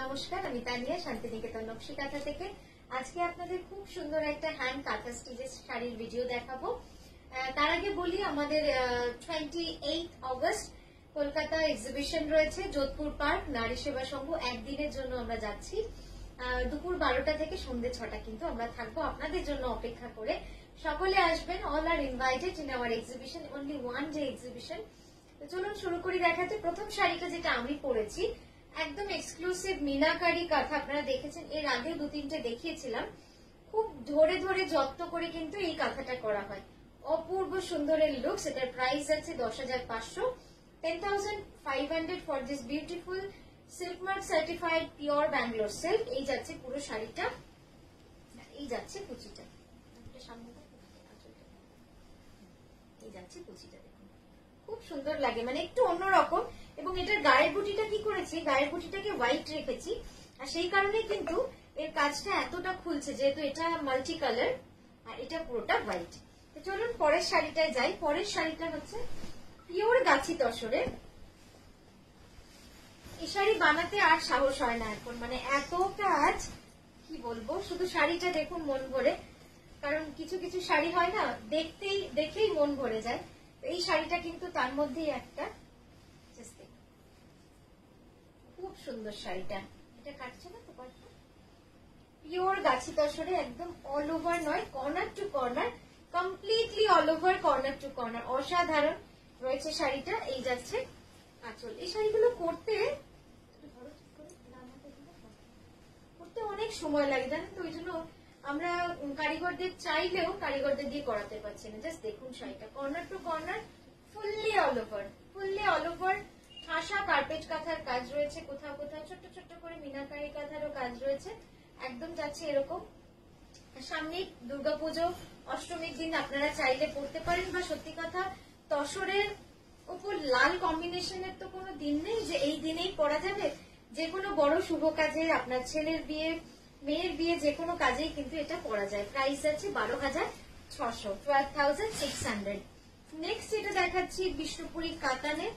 নমস্কার, আমি তানিয়া শান্তিনিকেতন নকশি কাঁথা থেকে। আজকে আপনাদের খুব সুন্দর একটা হ্যান্ড কাঁথা স্টিচের শাড়ির ভিডিও দেখাবো। তার আগে বলি, আমাদের 28 অগস্ট কলকাতা এক্সিবিশন রয়েছে যোধপুর পার্ক নারী সেবা সংঘ। একদিনের জন্য আমরা যাচ্ছি, দুপুর 12টা থেকে সন্ধ্যে 6টা কিন্তু আমরা থাকবো আপনাদের জন্য অপেক্ষা করে। সকলে আসবেন, all are invited in our exhibition, only one day exhibition. চলুন শুরু করি দেখাতে। প্রথম শাড়িটা যেটা আমি পরেছি একদম এক্সক্লুসিভ মিনাকারি কাঁথা। আপনারা দেখেছেন, এর আগে 2-3টে দেখিয়েছিলাম। খুব ধরে ধরে যত্ন করে কিন্তু এই কাঁথাটা করা হয়। অপূর্ব সুন্দরের লুকস। এটার প্রাইস আছে 10,500, 10,500 for this beautiful silk mark certified pure Bangalore silk. এই যাচ্ছে পুরো শাড়িটা, এই যাচ্ছে কুচিটা, এই যাচ্ছে কুচিটা। দেখুন খুব সুন্দর লাগে, মানে একটু অন্যরকম। এবং এটার গায়ের বুটিটা কি করেছি, গায়ের বুটিটাকে হোয়াইট রেখেছি, আর সেই কারণে কিন্তু এর কাজটা এতটা খুলছে, যেহেতু এটা মাল্টি কালার আর এটা পুরোটা হোয়াইট। তো চলুন পরের শাড়িটায় যাই। পরের শাড়িটা হচ্ছে পিওর গাছি তসরের। এই শাড়ি বানাতে আর সাহস হয় না এখন, মানে এত কাজ কি বলবো। শুধু শাড়িটা দেখুন মন ভরে, কারণ কিছু কিছু শাড়ি হয় না দেখেই মন ভরে যায়। এই শাড়িটা কিন্তু তার মধ্যেই একটা। খুব সুন্দর শাড়িটা, এটা কাটছে না তো, পিওর গাছি তসরে, একদম অল ওভার নয়, corner to corner, completely all over corner to corner. অসাধারণ রয়েছে শাড়িটা। এই যাচ্ছে আঁচল। এই শাড়িগুলো করতে অনেক সময় লাগে, জানেন তো। ওই জন্য আমরা কারিগরদের চাইলেও কারিগরদের দিয়ে করাতে পারছি না। জাস্ট দেখুন শাড়িটা, corner to corner, fully all over ঠাসা কার্পেট কাঁথার কাজ রয়েছে, কোথাও কোথাও ছোট্ট ছোট্ট করে মিনাকারি কাঁথারও কাজ রয়েছে। একদম যাচ্ছে এরকম। সামনে দুর্গাপুজো, অষ্টমীর দিন আপনারা চাইলে পড়তে পারেন, বা সত্যি কথা তসরের উপর লাল কম্বিনেশনের তো কোনো দিন নেই যে এই দিনেই পরা যাবে। যে কোনো বড় শুভ কাজে, আপনার ছেলের বিয়ে, মেয়ের বিয়ে, যে কোনো কাজেই কিন্তু এটা পরা যায়। প্রাইস আছে 12,600, 12,600। নেক্সট এটা দেখাচ্ছি বিষ্ণুপুরি কাতানে।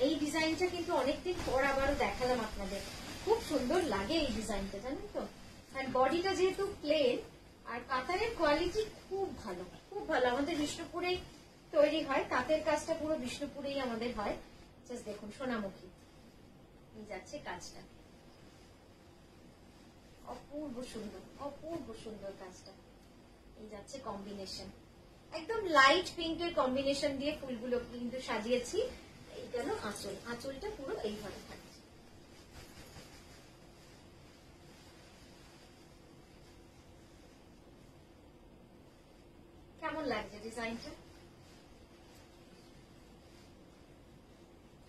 এই ডিজাইনটা কিন্তু অনেকদিন পর আবারও দেখালাম আপনাদের। খুব সুন্দর লাগে এই ডিজাইনটা, জানেন তো। আর বডিটা যেহেতু প্লেন, আর কাতানের কোয়ালিটি খুব ভালো, খুব ভালো। আমাদের বিষ্ণুপুরে তৈরি হয়, তাঁতের কাজটা পুরো বিষ্ণুপুরেই আমাদের হয়। জাস্ট দেখুন সোনামুখী, এই যাচ্ছে কাজটা, অপূর্ব সুন্দর কাজটা। এই যাচ্ছে কম্বিনেশন, একদম লাইট পিঙ্কের কম্বিনেশন দিয়ে ফুলগুলো কিন্তু সাজিয়েছি। এই গেল আঁচল। আঁচলটা পুরো এইভাবে থাকছে। কেমন লাগছে ডিজাইনটা?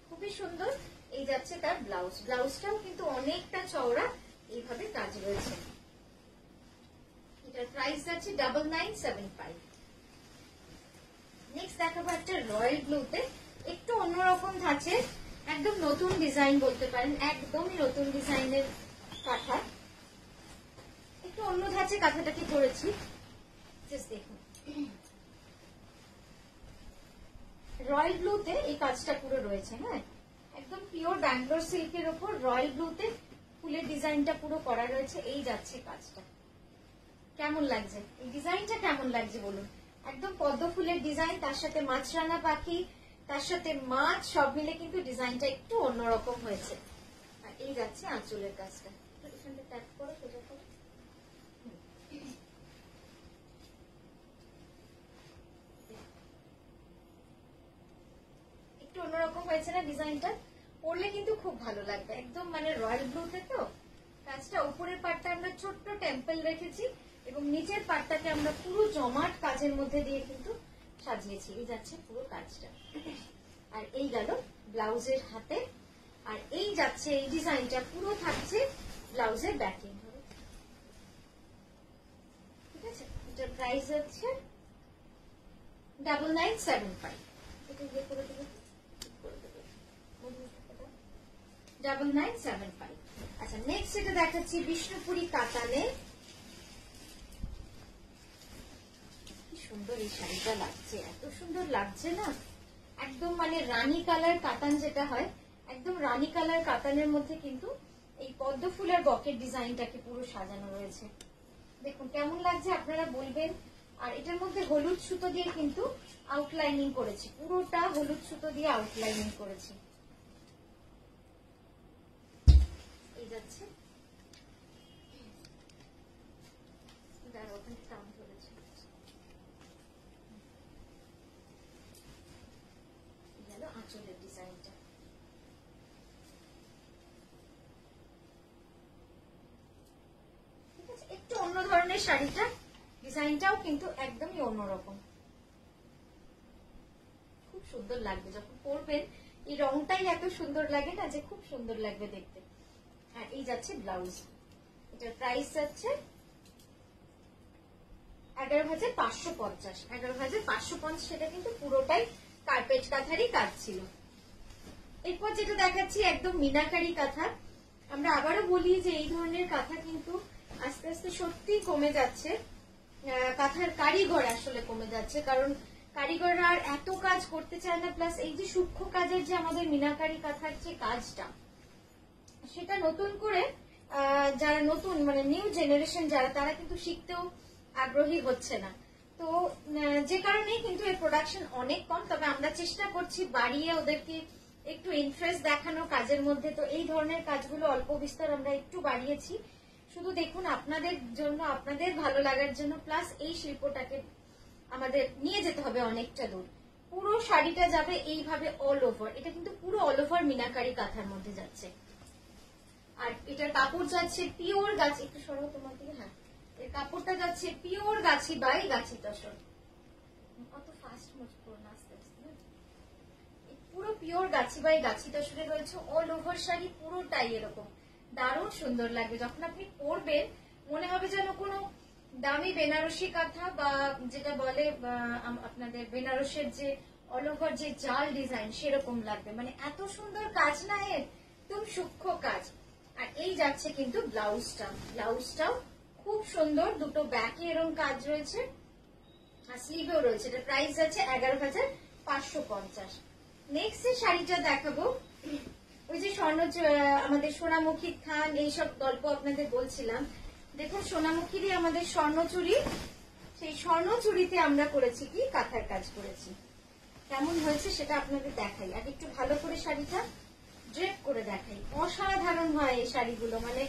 খুবই সুন্দর। এই যাচ্ছে তার ব্লাউজ। ব্লাউজটাও কিন্তু অনেকটা চওড়া, এইভাবে কাজ রয়েছে। এটার প্রাইস আছে 9975। নেক্সট দেখাবো একটা রয়্যাল ব্লুতে, একটু অন্যরকম ধাঁচে, একদম নতুন ডিজাইন বলতে পারেন, একদমই নতুন ডিজাইনের কাঁথা। একটু অন্য ধাঁচে কাঁথাটাকে করেছি, জাস্ট দেখুন। রয়্যাল ব্লুতে এই কাজটা পুরো রয়েছে। হ্যাঁ, একদম পিওর ব্যাঙ্গালোর সিল্কের উপর রয়্যাল ব্লুতে ফুলের ডিজাইনটা পুরো করা রয়েছে। এই যাচ্ছে কাজটা। কেমন লাগছে এই ডিজাইনটা, কেমন লাগছে বলুন? একদম পদ্ম ফুলের ডিজাইন, তার সাথে মাছরাঙা পাখি, তার সাথে মাছ, সব মিলে কিন্তু ডিজাইনটা একটু অন্যরকম হয়েছে। আর এই যাচ্ছে আঁচলের কাজটা। একটু অন্যরকম হয়েছে না ডিজাইনটা? পরলে কিন্তু খুব ভালো লাগবে, একদম মানে রয়্যাল ব্লুতে তো কাজটা। উপরের পাটটা আমরা ছোট্ট টেম্পল রেখেছি, এবং নিচের পাটটাকে আমরা পুরো জমাট কাজের মধ্যে দিয়ে কিন্তু সাজিয়েছি। এই যাচ্ছে পুরো কাজটা। আর এই গেল ব্লাউজের হাতে। আর এই যাচ্ছে এই ডিজাইনটা পুরো থাকছে ব্লাউজের ব্যাকিং। ঠিক আছে, এটার প্রাইস হচ্ছে 9975। 9975। আচ্ছা, নেক্সট এটা দেখাচ্ছি বিষ্ণুপুরি কাতানে। কি সুন্দর এই শাড়িটা লাগছে, এত সুন্দর লাগছে না। একদম মানে রানী কালার কাতান যেটা হয়, একদম রানী কালার কাতানের মধ্যে কিন্তু এই পদ্ম ফুল আর বকের ডিজাইনটাকে পুরো সাজানো রয়েছে। দেখুন কেমন লাগছে আপনারা বলবেন। আর এটার মধ্যে হলুদ সুতো দিয়ে কিন্তু আউটলাইনিং করেছি, পুরোটা হলুদ সুতো দিয়ে আউটলাইনিং করেছি। এই যাচ্ছে ওখানে টান ধরেছে, গেল আঁচলের ডিজাইনটা। ঠিক আছে, একটু অন্য ধরনের শাড়িটা, ডিজাইনটাও কিন্তু একদমই অন্যরকম, খুব সুন্দর লাগবে যখন পরবেন। এই রংটাই এত সুন্দর লাগে না যে খুব সুন্দর লাগবে দেখতে। আর এই যাচ্ছে ব্লাউজ, এটার প্রাইস যাচ্ছে 11,550। 11,550, সেটা কিন্তু পুরোটাই কার্পেট কাঁথারই কাজ ছিল। এরপর যেটা দেখাচ্ছি একদম মিনাকারি কাঁথা। আমরা আবারও বলি যে এই ধরনের কাঁথা কিন্তু আস্তে আস্তে সত্যি কমে যাচ্ছে, কাঁথার কারিগর আসলে কমে যাচ্ছে, কারণ কারিগররা আর এত কাজ করতে চায় না। প্লাস এই যে সূক্ষ্ম কাজের যে আমাদের মিনাকারি কাঁথার যে কাজটা, সেটা নতুন করে যারা নতুন মানে নিউ জেনারেশন যারা, তারা কিন্তু শিখতেও আগ্রহী হচ্ছে না। তো যে কারণেই কিন্তু এর প্রোডাকশন অনেক কম। তবে আমরা চেষ্টা করছি বাড়িয়ে ওদেরকে একটু ইন্টারেস্ট দেখানো কাজের মধ্যে। তো এই ধরনের কাজগুলো অল্প বিস্তর আমরা একটু বাড়িয়েছি, শুধু দেখুন আপনাদের জন্য, আপনাদের ভালো লাগার জন্য। প্লাস এই শিল্পটাকে আমাদের নিয়ে যেতে হবে অনেকটা দূর। পুরো শাড়িটা যাবে এইভাবে অল ওভার, এটা কিন্তু পুরো অল ওভার মিনাকারি কাঁথার মধ্যে যাচ্ছে। আর এটার কাপড় যাচ্ছে পিওর গাছ, একটু সরাও তোমার দিকে, হ্যাঁ, এর কাপড়টা যাচ্ছে পিওর গাছি বাই গাছি তসর। অত ফাস্ট মুভ করো না, আস্তে আস্তে। পুরো পিওর গাছি বাই গাছি তসরে রয়েছে অল ওভার শাড়ি, পুরোটাই এরকম দারুণ সুন্দর লাগবে। যখন আপনি পরবেন মনে হবে যেন কোনো দামি বেনারসি কাঁথা, বা যেটা বলে আপনাদের বেনারসের যে অল ওভার যে জাল ডিজাইন, সেরকম লাগবে। মানে এত সুন্দর কাজ না, এর একদম সূক্ষ্ম কাজ। আর এই যাচ্ছে কিন্তু ব্লাউজটা, ব্লাউজটাও খুব সুন্দর, দুটো ব্যাকে এরকম কাজ রয়েছে আর স্লিভেও রয়েছে। এটা প্রাইস যাচ্ছে 11,550। নেক্সট যে শাড়িটা দেখাবো, ওই যে স্বর্ণ আমাদের সোনামুখী থান এইসব গল্প আপনাদের বলছিলাম। দেখুন সোনামুখীরই আমাদের স্বর্ণচুরি, সেই স্বর্ণচুরিতে আমরা করেছি কি কাঁথার কাজ করেছি। কেমন হয়েছে সেটা আপনাদের দেখাই, আর একটু ভালো করে শাড়িটা ড্রেপ করে দেখাই। অসাধারণ হয় এই শাড়িগুলো, মানে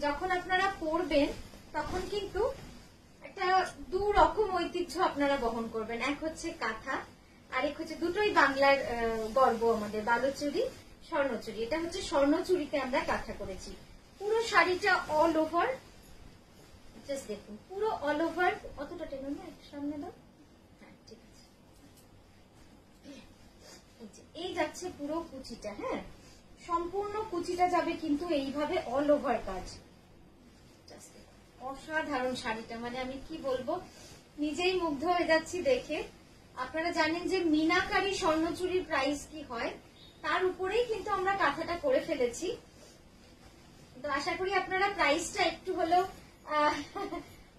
যখন আপনারা পরবেন তখন কিন্তু একটা দু রকম ঐতিহ্য আপনারা বহন করবেন। এক হচ্ছে কাঁথা, আরেক হচ্ছে, দুটোই বাংলার গর্ব আমাদের, বালুচুরি স্বর্ণচুরি। এটা হচ্ছে স্বর্ণচুরিতে আমরা কাঁথা করেছি। পুরো শাড়িটা অল ওভার, জাস্ট দেখুন পুরো অল ওভার। অতটা টেনো না, একটু সামনে দাও, হ্যাঁ ঠিক আছে। এই যাচ্ছে পুরো কুচিটা, হ্যাঁ সম্পূর্ণ কুচিটা যাবে কিন্তু এইভাবে অল ওভার কাজ। অসাধারণ শাড়িটা, মানে আমি কি বলবো, নিজেই মুগ্ধ হয়ে যাচ্ছি দেখে। আপনারা জানেন যে মিনাকারি স্বর্ণচুরির প্রাইস কি হয়, তার উপরেই কিন্তু আমরা কাঁথাটা করে ফেলেছি। তো আশা করি আপনারা প্রাইসটা একটু হলেও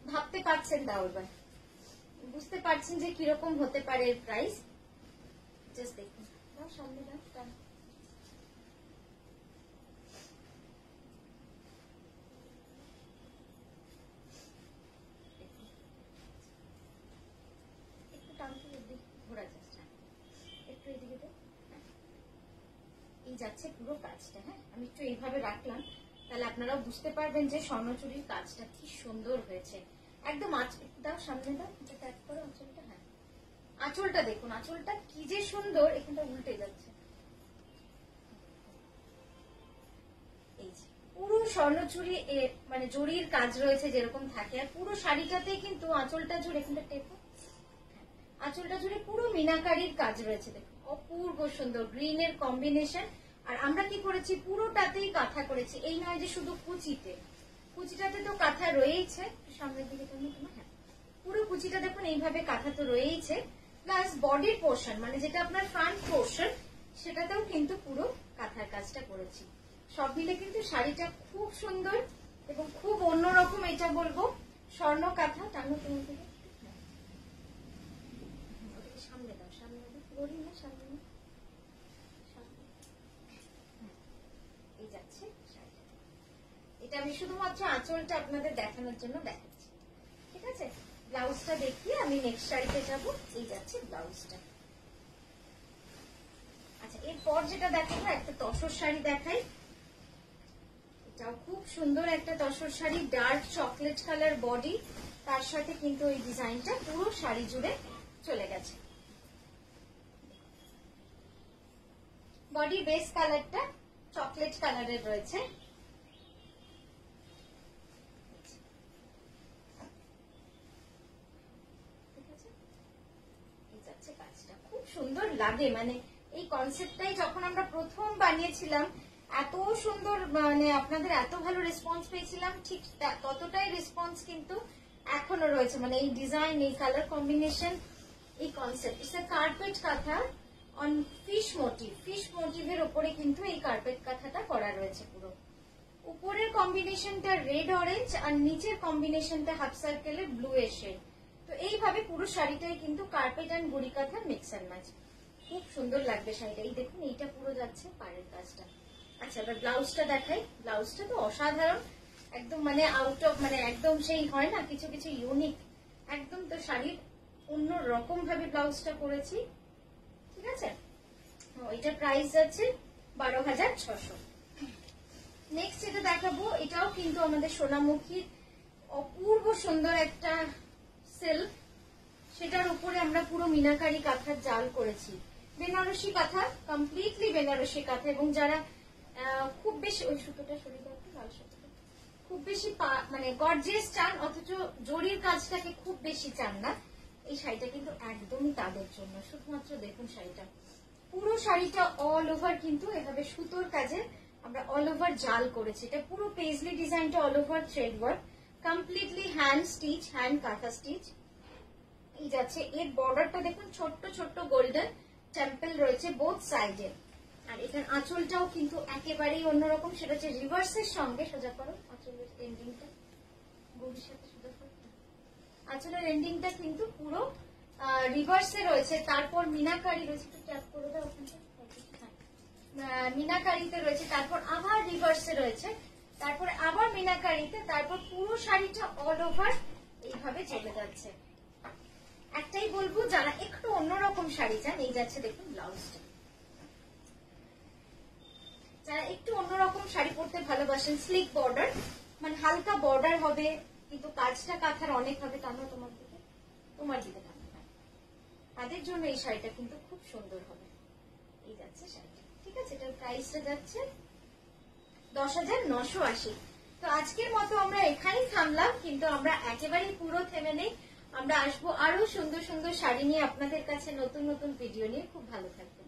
ভাবতে পারছেন, তাও এবার বুঝতে পারছেন যে কিরকম হতে পারে এর প্রাইস। জাস্ট দেখুন, সামনে দাও, এই যাচ্ছে পুরো কাজটা। হ্যাঁ আমি একটু এইভাবে রাখলাম, তাহলে আপনারাও বুঝতে পারবেন যে স্বর্ণচুরির কাজটা কি সুন্দর হয়েছে। একদম দাও সামনে দাও, এটা ট্যাগ করো আঁচলটা। হ্যাঁ আঁচলটা দেখুন, আঁচলটা কি যে সুন্দর, এখানটা উল্টে যাচ্ছে। এই যে পুরো স্বর্ণচুরি, মানে জরির কাজ রয়েছে যেরকম থাকে, আর পুরো শাড়িটাতেই কিন্তু আঁচলটা জুড়ে, এখানটা টেপো, আঁচলটা জুড়ে পুরো মিনাকারির কাজ রয়েছে। দেখুন অপূর্ব সুন্দর গ্রিনের কম্বিনেশন। আর আমরা কি করেছি, পুরোটাতেই কাঁথা করেছি। এই নয় যে শুধু কুচিতে, কুচিটাতে তো কাঁথা রয়েইছে। সামনের দিকে তোমার, হ্যাঁ পুরো কুচিটা দেখুন এইভাবে কাঁথা তো রয়েইছে। প্লাস বডির পোর্শন, মানে যেটা আপনার ফ্রন্ট পোর্শন, সেটাতেও কিন্তু পুরো কাঁথার কাজটা করেছি। সব মিলে কিন্তু শাড়িটা খুব সুন্দর এবং খুব অন্যরকম, এটা বলবো। স্বর্ণ কাঁথা টানো তোমার দিকে, সামনে দাও, সামনে দাও, গড়ি না সামনে। এই যাচ্ছে শাড়িটা, এটা আমি শুধুমাত্র আঁচলটা আপনাদের দেখানোর জন্য দেখাচ্ছি, ঠিক আছে। ব্লাউজটা দেখিয়ে আমি নেক্সট শাড়িতে যাবো। এই যাচ্ছে ব্লাউজটা। আচ্ছা, এরপর যেটা দেখাবো একটা তসর শাড়ি দেখাই। এটাও খুব সুন্দর একটা tussar sari, dark chocolate colour body, তার সাথে কিন্তু এই ডিজাইনটা পুরো শাড়ি জুড়ে চলে গেছে। বডি বেস কালারটা চকলেট কালারের রয়েছে। কাজটা খুব সুন্দর লাগে, মানে এই কনসেপ্টটাই যখন আমরা প্রথম বানিয়েছিলাম এত সুন্দর, মানে আপনাদের এত ভালো রেসপন্স পেয়েছিলাম, ঠিক ততটাই রেসপন্স কিন্তু এখনো রয়েছে। মানে এই ডিজাইন, এই কালার কম্বিনেশন, এই কনসেপ্ট। ইটস আ কার্পেট কাঁথা অন ফিশ মোটিভ। ফিশ মোটিভের উপরে কিন্তু এই কার্পেট কাঁথাটা করা রয়েছে। পুরো উপরের কম্বিনেশনটা রেড অরেঞ্জ আর নিচের কম্বিনেশনটা হাফ সার্কেলের ব্লু এর শেড। তো এইভাবে পুরো শাড়িটাই কিন্তু কার্পেট অ্যান্ড গুড়ি কাঁথার মিক্স অ্যান্ড ম্যাচ। খুব সুন্দর লাগবে শাড়িটা। এই দেখুন, এইটা পুরো যাচ্ছে পাড়ের কাজটা। আচ্ছা, এবার ব্লাউজটা দেখাই। ব্লাউজটা তো অসাধারণ, একদম মানে আউট অফ, মানে একদম সেই হয় না কিছু কিছু ইউনিক, একদম তো শাড়ির অন্য রকম ভাবে ব্লাউজটা করেছি, ঠিক আছে। এটার প্রাইস আছে 12,600। নেক্সট যেটা দেখাবো, এটাও কিন্তু আমাদের সোনামুখীর অপূর্ব সুন্দর একটা সিল্ক, সেটার উপরে আমরা পুরো মিনাকারি কাঁথার জাল করেছি। বেনারসি কাঁথা, কমপ্লিটলি বেনারসি কাঁথা। এবং যারা খুব বেশি, ওই সুতোটা সরিয়ে দাও, লাল সুতোটা, খুব বেশি মানে গর্জিয়াস চান অথচ জরির কাজটাকে খুব বেশি চান না, এই শাড়িটা কিন্তু একদমই তাদের জন্য। শুধুমাত্র দেখুন শাড়িটা, পুরো শাড়িটা অল ওভার কিন্তু এভাবে সুতোর কাজে আমরা অল ওভার জাল করেছি। এটা পুরো পেজলি ডিজাইনটা all over thread work, completely hand stitch, hand কাঁথা স্টিচ। এই যাচ্ছে, এর বর্ডারটা দেখুন ছোট্ট ছোট্ট গোল্ডেন টেম্পল রয়েছে বোথ সাইডে। আর এটার আঁচলটাও কিন্তু একেবারেই অন্যরকম, সেটা হচ্ছে রিভার্সের সঙ্গে। সোজা করো আঁচলের এন্ডিংটা, গরির সাথে সোজা করো। আঁচলের এন্ডিংটা কিন্তু পুরো রিভার্সে রয়েছে। তারপর মিনাকারি রয়েছে, একটু ট্যাপ করে দাও ওখানটা, মিনাকারিতে রয়েছে, তারপর আবার রিভার্সে রয়েছে, তারপর আবার মিনাকারিতে, তারপর পুরো শাড়িটা অল ওভার এইভাবে চলে যাচ্ছে। একটাই বলবো, যারা একটু অন্যরকম শাড়ি চান, এই যাচ্ছে দেখুন ব্লাউজটা। যারা একটু অন্যরকম শাড়ি পরতে ভালোবাসেন, স্লিক বর্ডার, মানে হালকা বর্ডার হবে কিন্তু কাজটা কাঁথার অনেক হবে, টানো তোমার দিকে, তোমার দিকে টানো, তাদের জন্য এই শাড়িটা কিন্তু খুব সুন্দর হবে। এই যাচ্ছে শাড়িটা, ঠিক আছে। এটার প্রাইসটা যাচ্ছে 10,980। তো আজকের মতো আমরা এখানেই থামলাম, কিন্তু আমরা একেবারেই পুরো থেমে নেই। আমরা আসবো আরো সুন্দর সুন্দর শাড়ি নিয়ে আপনাদের কাছে, নতুন নতুন ভিডিও নিয়ে। খুব ভালো থাকবেন।